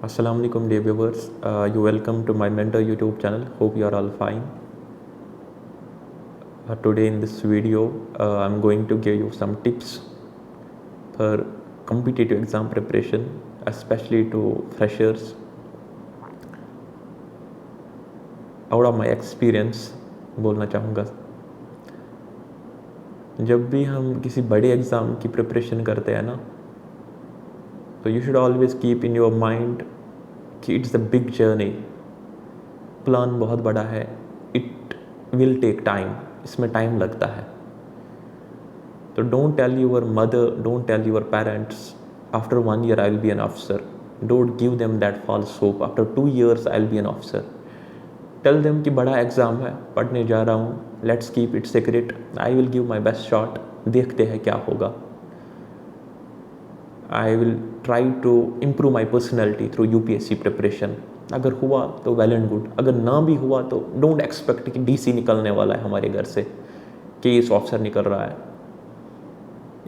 Assalamu alaikum dear viewers. You welcome to my mentor YouTube channel. Hope you are all fine. Today in this video, I'm going to give you some tips for competitive exam preparation, especially to freshers. Out of my experience, बोलना चाहूँगा, जब भी हम किसी बड़े exam की preparation करते हैं ना, तो you should always keep in your mind कि it's the big journey. Plan बहुत बड़ा है, इट विल टेक टाइम, इसमें टाइम लगता है. तो don't tell your mother, don't tell your parents after 1 year I will be an officer. Don't give them that false hope after 2 years I will be an officer. Tell them कि बड़ा exam है, पढ़ने जा रहा हूँ, let's keep it secret, I will give my best shot, देखते हैं क्या होगा. I will try to improve my personality through UPSC preparation. अगर हुआ तो वेल एंड गुड, अगर ना भी हुआ तो डोंट एक्सपेक्ट कि DC निकलने वाला है हमारे घर से, केस ऑफिसर निकल रहा है.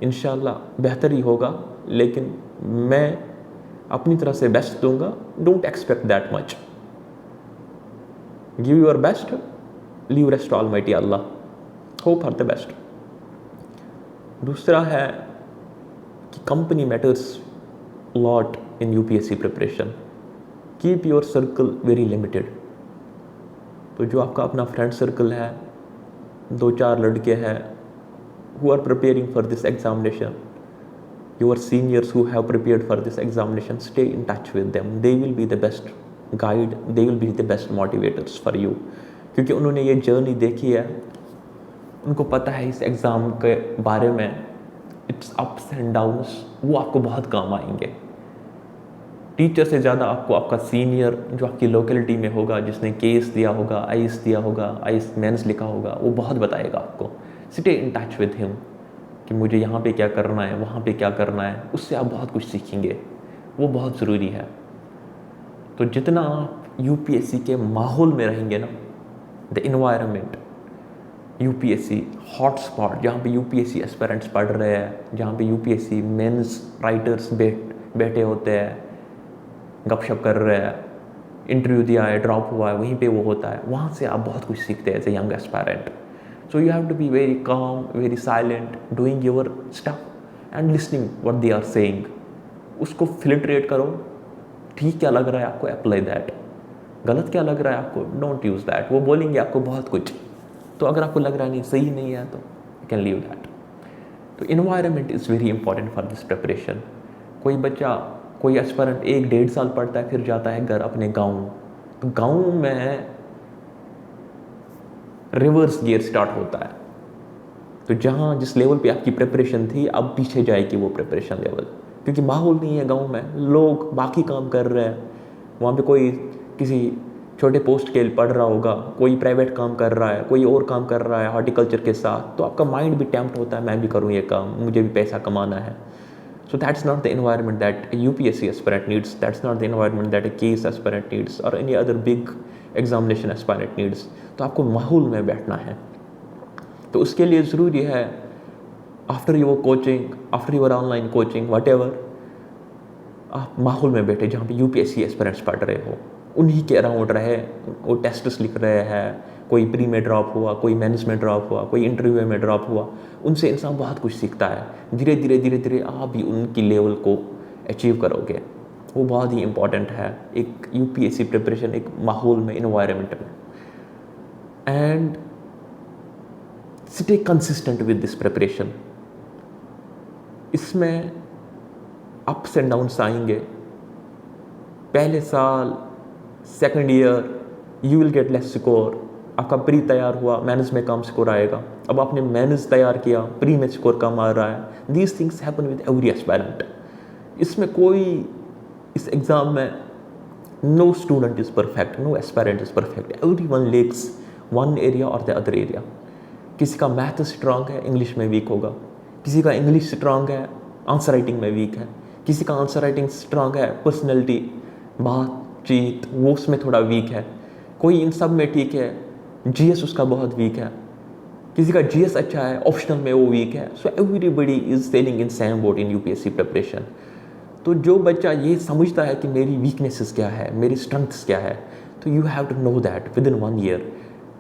इंशाल्लाह बेहतर ही होगा, लेकिन मैं अपनी तरफ से बेस्ट दूंगा. Don't expect that much. Give your best, leave rest almighty Allah. Hope for the best. दूसरा है कि company matters lot in UPSC preparation. Keep your circle very limited. तो जो आपका अपना फ्रेंड सर्कल है, 2-4 लड़के हैं who are preparing for this examination, your seniors who have prepared for this examination, stay in touch with them. They will be the best guide, they will be the best motivators for you, क्योंकि उन्होंने ये journey देखी है, उनको पता है इस exam के बारे में, इट्स अप्स एंड डाउन्स. वो आपको बहुत काम आएंगे. टीचर से ज़्यादा आपको आपका सीनियर जो आपकी लोकेलिटी में होगा, जिसने केस दिया होगा, आईएस दिया होगा, आईएस मेंस लिखा होगा, वो बहुत बताएगा आपको. Stay in touch with him कि मुझे यहाँ पे क्या करना है, वहाँ पे क्या करना है. उससे आप बहुत कुछ सीखेंगे, वो बहुत ज़रूरी है. तो जितना आप UPSC के माहौल में रहेंगे ना, the environment, UPSC hot spot, जहाँ पे UPSC एस्पिरेंट्स पढ़ रहे हैं, जहाँ पे UPSC मेंस राइटर्स बैठे होते हैं, गपशप कर रहे हैं, इंटरव्यू दिया है, ड्रॉप हुआ है, वहीं पे वो होता है. वहाँ से आप बहुत कुछ सीखते हैं as a young aspirant. So you have to be very calm, very silent, doing your stuff and listening what they are saying. उसको फिल्ट्रेट करो. ठीक क्या लग रहा है आपको, अप्लाई दैट. गलत क्या लग रहा है आपको, डोंट यूज़ दैट. वो बोलेंगे आपको बहुत कुछ, तो अगर आपको लग रहा नहीं, सही नहीं है, तो यू कैन लीव दैट. तो environment is very important for this preparation. कोई बच्चा, कोई एस्पिरेंट 1-1.5 साल पढ़ता है, फिर जाता है घर अपने गाँव. तो गाँव में रिवर्स गियर स्टार्ट होता है. तो जहाँ जिस लेवल पे आपकी प्रिपरेशन थी, अब पीछे जाएगी वो प्रिपरेशन लेवल, क्योंकि माहौल नहीं है गांव में. लोग बाकी काम कर रहे हैं, वहाँ पे कोई किसी छोटे पोस्ट के पढ़ रहा होगा, कोई प्राइवेट काम कर रहा है, कोई और काम कर रहा है हॉर्टिकल्चर के साथ. तो आपका माइंड भी टेम्प्ट होता है, मैं भी करूँ ये काम, मुझे भी पैसा कमाना है. So that's not the environment that a UPSC aspirant needs. That's not the environment that a case aspirant needs or any other big examination aspirant needs. तो आपको माहौल में बैठना है. तो उसके लिए ज़रूरी है, after your coaching, after your online coaching, what ever, आप माहौल में बैठे जहाँ पे UPSC एस्पिरेंट्स पढ़ रहे हो, उन्हीं के अराउंड रहे. वो टेस्ट्स लिख रहे हैं, कोई प्री में ड्रॉप हुआ, कोई मेंस में ड्रॉप हुआ, कोई इंटरव्यू में ड्रॉप हुआ. उनसे इंसान बहुत कुछ सीखता है. धीरे धीरे आप भी उनकी लेवल को अचीव करोगे. वो बहुत ही इंपॉर्टेंट है एक UPSC प्रिपरेशन, एक माहौल में, इन्वायरमेंट में. And stay consistent with this preparation. इसमें अप्स एंड डाउन्स आएंगे. पहले साल, second year, you will get less score. आपका प्री तैयार हुआ, मेंस में कम स्कोर आएगा. अब आपने मेंस तैयार किया, प्री में स्कोर कम आ रहा है. These things happen with every aspirant. इसमें कोई, इस एग्ज़ाम में no student is perfect, no aspirant is perfect. Everyone lacks one area और द अदर एरिया. किसी का मैथ स्ट्रांग है, इंग्लिश में वीक होगा. किसी का इंग्लिश स्ट्रांग है, आंसर राइटिंग में वीक है. किसी का आंसर राइटिंग स्ट्रांग है, पर्सनैलिटी, बातचीत, वो उसमें थोड़ा वीक है. कोई इन सब में ठीक है, GS उसका बहुत वीक है. किसी का GS अच्छा है, ऑप्शनल में वो वीक है. So everybody is selling in same boat in UPSC preparation. तो जो बच्चा ये समझता है कि मेरी वीकनेसेस क्या है, मेरी स्ट्रेंथ्स क्या है, तो you have to know that within 1 year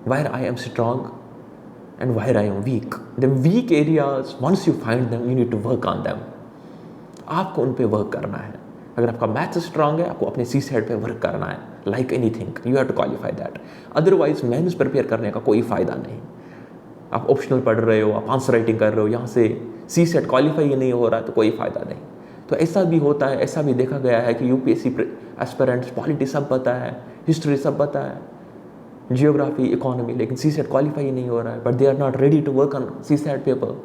where I am strong and where I am weak. The weak areas, once you find them, you need to work on them. आपको उन पे work करना है. अगर आपका maths strong है, आपको अपने सी सेट पे वर्क करना है. Like anything, you have to qualify that. Otherwise mains prepare करने का कोई फ़ायदा नहीं. आप ऑप्शनल पढ़ रहे हो, आप आंसर राइटिंग कर रहे हो, यहाँ से सी सेट क्वालिफाई नहीं हो रहा है तो कोई फ़ायदा नहीं. तो ऐसा भी होता है, ऐसा भी देखा गया है कि यूपीएससी एस्पिरेंट्स पॉलिटी सब पता है, हिस्ट्री सब पता है, जियोग्राफी, इकोनॉमी, लेकिन सी सेट क्वालिफाई नहीं हो रहा है. But they are not ready to work on CSAT paper.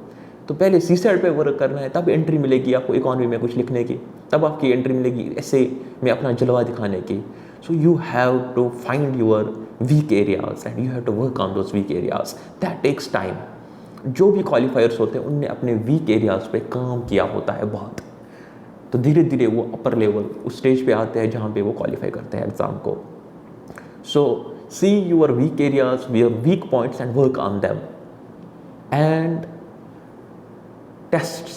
तो पहले सी सेट पे वर्क करना है, तब एंट्री मिलेगी आपको इकोनॉमी में कुछ लिखने की, तब आपकी एंट्री मिलेगी ऐसे में अपना जलवा दिखाने की. So you have to find your weak areas and you have to work on those weak areas. That takes time. जो भी क्वालिफायर्स होते हैं उनने अपने वीक एरियाज पे काम किया होता है बहुत. तो धीरे धीरे वो अपर लेवल उस स्टेज पे आते हैं जहाँ पे वो क्वालिफाई करते हैं एग्ज़ाम को. सो see your weak areas, your weak points and work on them. And tests,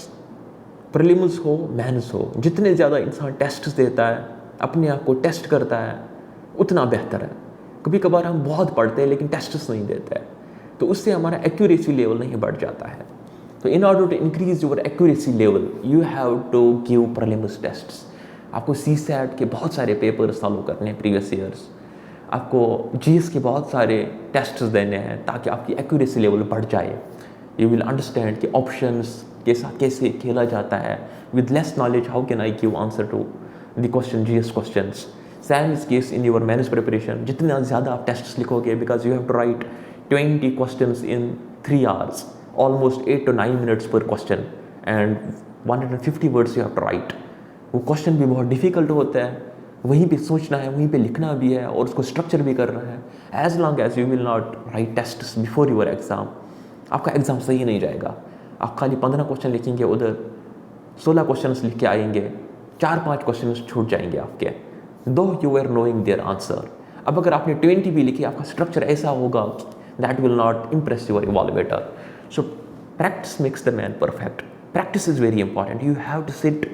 prelims हो, mains हो, जितने ज़्यादा इंसान टेस्ट्स देता है, अपने आप को टेस्ट करता है, उतना बेहतर है. कभी कभार हम बहुत पढ़ते हैं लेकिन टेस्ट्स नहीं देते हैं, तो उससे हमारा एक्यूरेसी लेवल नहीं बढ़ जाता है. तो in order to increase your accuracy level you have to give prelims tests. आपको सी सेट के बहुत सारे पेपर सॉल्व करने हैं प्रीवियस ईयर्स. आपको जीएस के बहुत सारे टेस्ट्स देने हैं ताकि आपकी एक्यूरेसी लेवल बढ़ जाए. यू विल अंडरस्टैंड कि ऑप्शंस के साथ कैसे खेला जाता है. With less knowledge how can I give answer to the question, GS questions. Same is case in your mains preparation. जितना ज़्यादा आप टेस्ट्स लिखोगे, because you have to write 20 questions in 3 hours, almost 8 to 9 minutes पर question and 150 words you have to write. वो question भी बहुत difficult होता है, वहीं पे सोचना है, वहीं पे लिखना भी है और उसको स्ट्रक्चर भी करना है. As long as you will not write test before your exam, आपका एग्ज़ाम सही नहीं जाएगा. आप खाली 15 क्वेश्चन लिखेंगे, उधर 16 क्वेश्चन लिख के आएंगे, 4-5 क्वेश्चन छूट जाएंगे आपके, though you are knowing their answer. अब अगर आपने 20 भी लिखी, आपका स्ट्रक्चर ऐसा होगा that will not impress your evaluator. So practice makes the man perfect. Practice is very important. You have to sit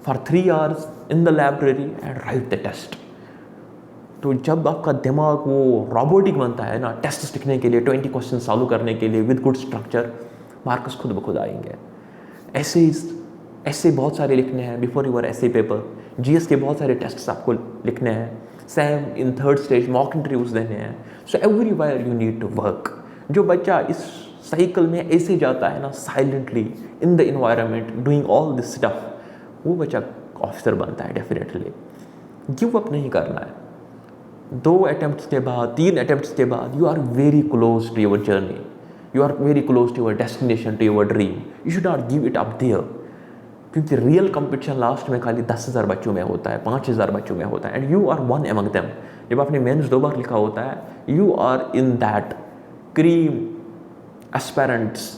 for 3 hours in the library and write the test. तो जब आपका दिमाग वो रोबोटिक बनता है ना टेस्ट लिखने के लिए, 20 क्वेश्चन सॉल्व करने के लिए विद गुड स्ट्रक्चर, मार्क्स खुद ब खुद आएंगे. ऐसे बहुत सारे लिखने हैं before your essay paper. GS के बहुत सारे टेस्ट्स आपको लिखने हैं. Same in 3rd stage mock interviews देने हैं. So everywhere you need to work. जो बच्चा इस साइकिल में ऐसे जाता है ना, silently in the environment doing all this stuff, वो बच्चा ऑफिसर बनता है डेफिनेटली. गिव अप नहीं करना है. 2 अटेम्प्ट्स के बाद, 3 अटेम्प्ट्स के बाद you are very close to your journey, you are very close to your destination, to your dream. You should not give it up there. क्योंकि रियल कंपटीशन लास्ट में खाली 10,000 बच्चों में होता है, 5,000 बच्चों में होता है, and you are one among them. जब आपने मेंस 2 बार लिखा होता है, you are in that cream aspirants.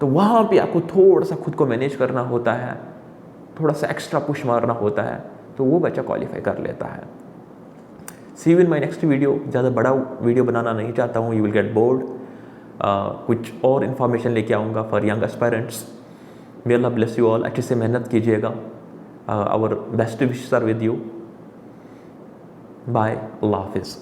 तो वहाँ पे आपको थोड़ा सा खुद को मैनेज करना होता है, थोड़ा सा एक्स्ट्रा पुश मारना होता है, तो वो बच्चा क्वालिफाई कर लेता है. See you in my next video. ज़्यादा बड़ा वीडियो बनाना नहीं चाहता हूँ, यू विल गेट बोर्ड. कुछ और इन्फॉर्मेशन लेके आऊँगा for young aspirants. May Allah bless you all. अच्छे से मेहनत कीजिएगा. Our best wishes are with you. Bye. Allah हाफिज़.